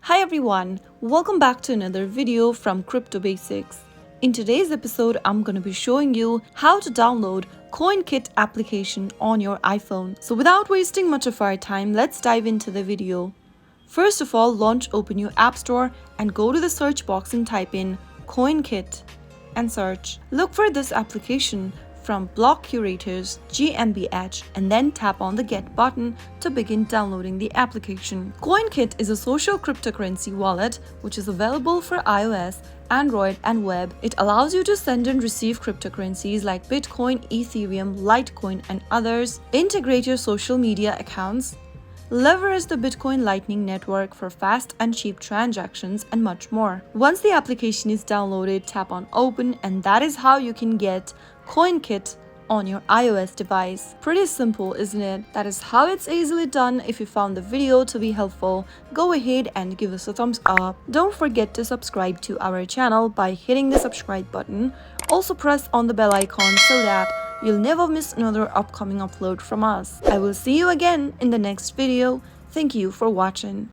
Hi everyone, welcome back to another video from Crypto Basics. In today's episode, I'm going to be showing you how to download CoinKit application on your iPhone. So without wasting much of our time, let's dive into the video. First of all, open your App Store and go to the search box and type in CoinKit and search. Look for this application from Block Curators GmbH and then tap on the Get button to begin downloading the application. CoinKit is a social cryptocurrency wallet which is available for iOS, Android and web. It allows you to send and receive cryptocurrencies like Bitcoin, Ethereum, Litecoin and others, integrate your social media accounts, leverage the Bitcoin Lightning Network for fast and cheap transactions, and much more. Once the application is downloaded, tap on Open, and that is how you can get CoinKit on your iOS device. Pretty simple, isn't it? That is how it's easily done. If you found the video to be helpful, go ahead and give us a thumbs up. Don't forget to subscribe to our channel by hitting the subscribe button. Also press on the bell icon so that you'll never miss another upcoming upload from us. I will see you again in the next video. Thank you for watching.